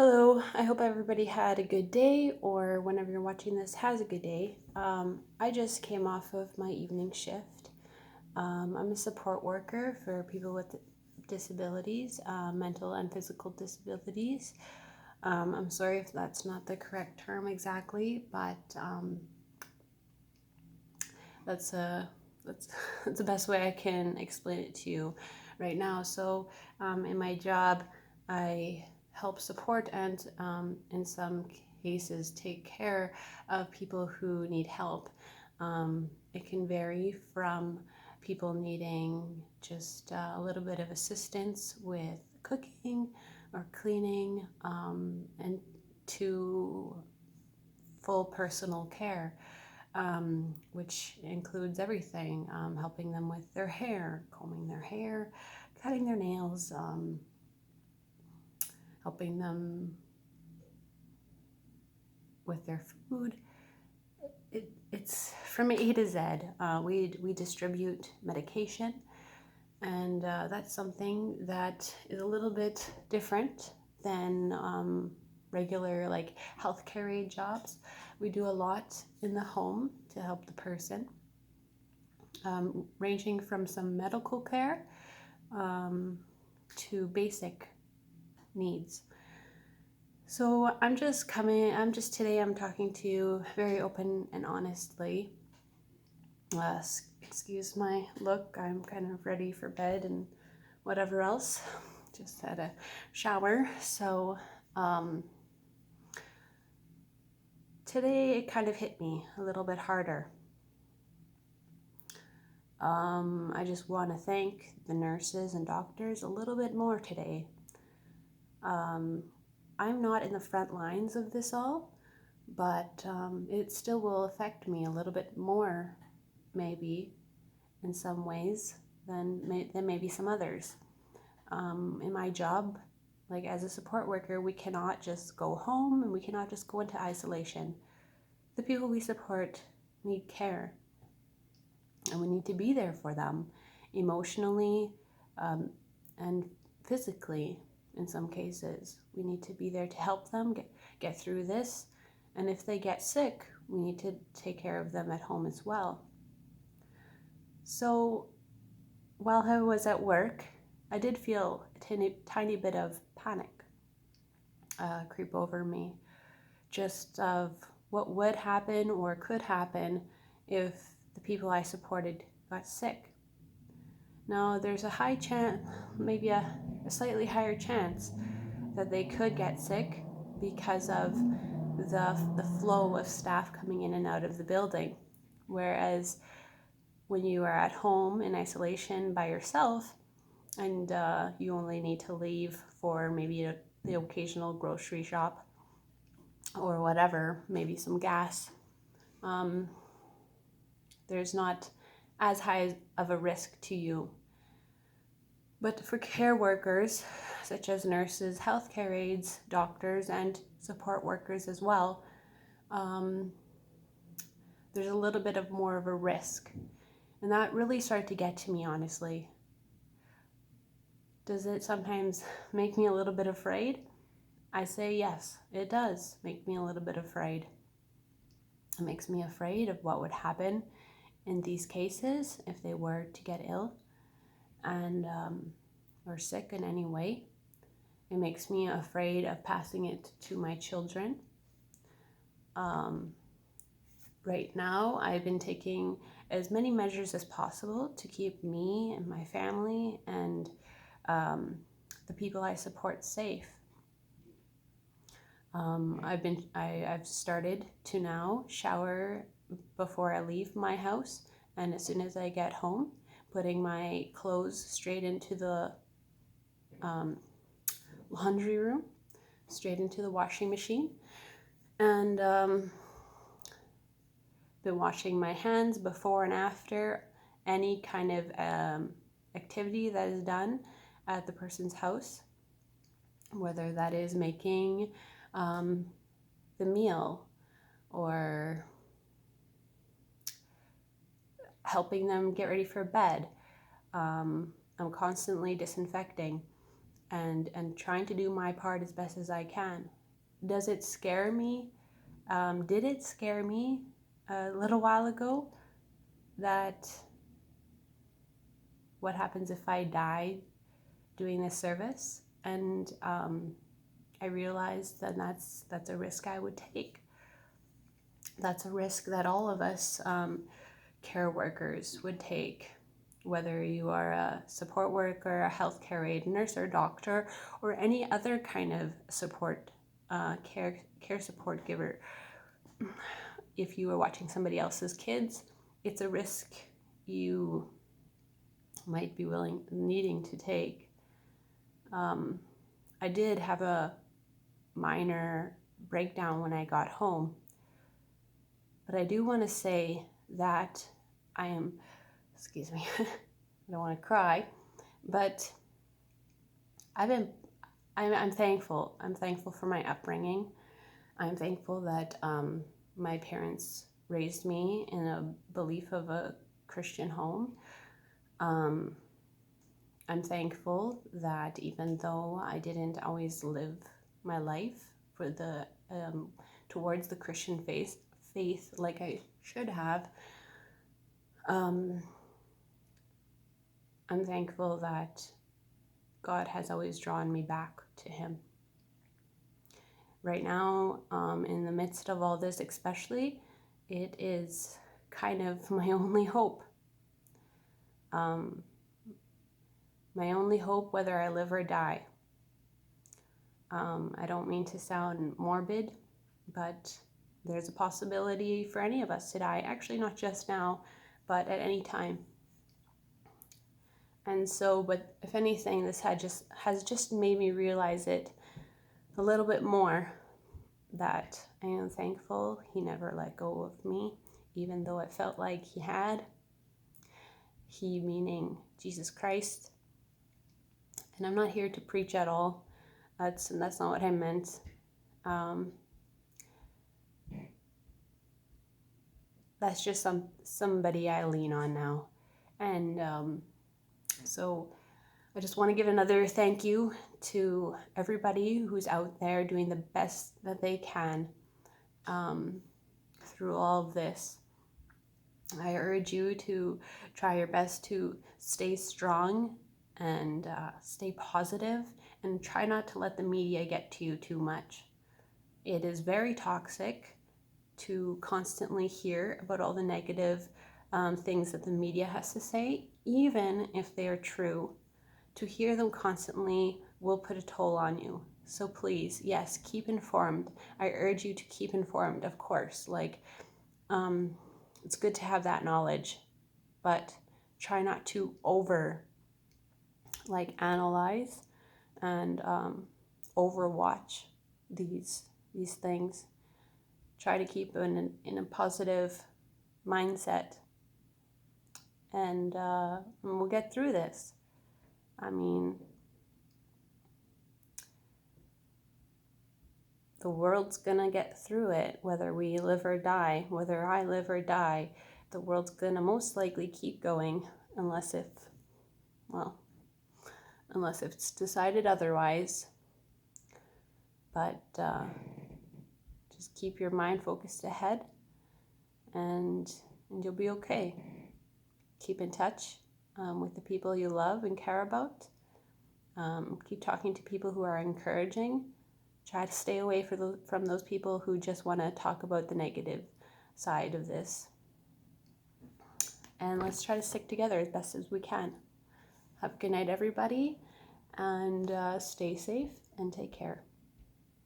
Hello, I hope everybody had a good day, or whenever you're watching this, has a good day. I just came off of my evening shift. I'm a support worker for people with disabilities, mental and physical disabilities. I'm sorry if that's not the correct term exactly, but that's a that's that's the best way I can explain it to you right now. So, in my job, I help support and, in some cases, take care of people who need help. It can vary from people needing just a little bit of assistance with cooking or cleaning, and to full personal care, which includes everything, helping them with their hair, combing their hair, cutting their nails, helping them with their food. It's from A to Z. We distribute medication, and that's something that is a little bit different than regular like healthcare aid jobs. We do a lot in the home to help the person, ranging from some medical care to basic needs. So I'm just today I'm talking to you very open and honestly. Excuse my look, I'm kind of ready for bed and whatever else. Just had a shower. So today it kind of hit me a little bit harder. I just want to thank the nurses and doctors a little bit more today. I'm not in the front lines of this all, but it still will affect me a little bit more, maybe, in some ways than maybe some others. In my job, like as a support worker, we cannot just go home and we cannot just go into isolation. The people we support need care, and we need to be there for them emotionally, and physically. In some cases, we need to be there to help them get through this, and if they get sick, we need to take care of them at home as well. So while I was at work, I did feel a tiny bit of panic creep over me, just of what would happen or could happen if the people I supported got sick. Now, there's a high chance, maybe a slightly higher chance, that they could get sick because of the flow of staff coming in and out of the building. Whereas when you are at home in isolation by yourself, and you only need to leave for maybe the occasional grocery shop or whatever, maybe some gas, there's not as high of a risk to you. But for care workers, such as nurses, healthcare aides, doctors, and support workers as well, there's a little bit of more of a risk. And that really started to get to me, honestly. Does it sometimes make me a little bit afraid? I say yes, it does make me a little bit afraid. It makes me afraid of what would happen in these cases if they were to get ill and or sick in any way. It makes me afraid of passing it to my children. Right now, I've been taking as many measures as possible to keep me and my family and the people I support safe. I've started to now shower before I leave my house, and as soon as I get home, putting my clothes straight into the laundry room, straight into the washing machine, and been washing my hands before and after any kind of activity that is done at the person's house, whether that is making the meal or helping them get ready for bed. I'm constantly disinfecting. and trying to do my part as best as I can. Does it scare me? Did it scare me a little while ago that what happens if I die doing this service? And I realized that that's a risk I would take. That's a risk that all of us care workers would take, whether you are a support worker, a healthcare aide, nurse or doctor, or any other kind of support care support giver. If you are watching somebody else's kids, it's a risk you might be needing to take. I did have a minor breakdown when I got home, but I do want to say that excuse me, I don't want to cry, but I'm thankful. I'm thankful for my upbringing. I'm thankful that my parents raised me in a belief of a Christian home. I'm thankful that even though I didn't always live my life for the towards the Christian faith like I should have, I'm thankful that God has always drawn me back to Him. Right now, in the midst of all this especially, it is kind of my only hope. My only hope, whether I live or die. I don't mean to sound morbid, but there's a possibility for any of us to die. Actually, not just now, but at any time. And so, but if anything, this has just made me realize it a little bit more, that I am thankful He never let go of me, even though it felt like He had. He meaning Jesus Christ. And I'm not here to preach at all. That's not what I meant. That's just somebody I lean on now. And so I just want to give another thank you to everybody who's out there doing the best that they can through all of this. I urge you to try your best to stay strong and stay positive, and try not to let the media get to you too much. It is very toxic to constantly hear about all the negative things that the media has to say, even if they are true. To hear them constantly will put a toll on you. So please, yes, keep informed. I urge you to keep informed, of course. It's good to have that knowledge, but try not to analyze and overwatch these things. Try to keep in a positive mindset, and we'll get through this. I mean, the world's gonna get through it, whether we live or die, whether I live or die. The world's gonna most likely keep going, unless it's decided otherwise. But just keep your mind focused ahead, and you'll be okay. Keep in touch with the people you love and care about. Keep talking to people who are encouraging. Try to stay away from those people who just want to talk about the negative side of this. And let's try to stick together as best as we can. Have a good night, everybody, and stay safe and take care.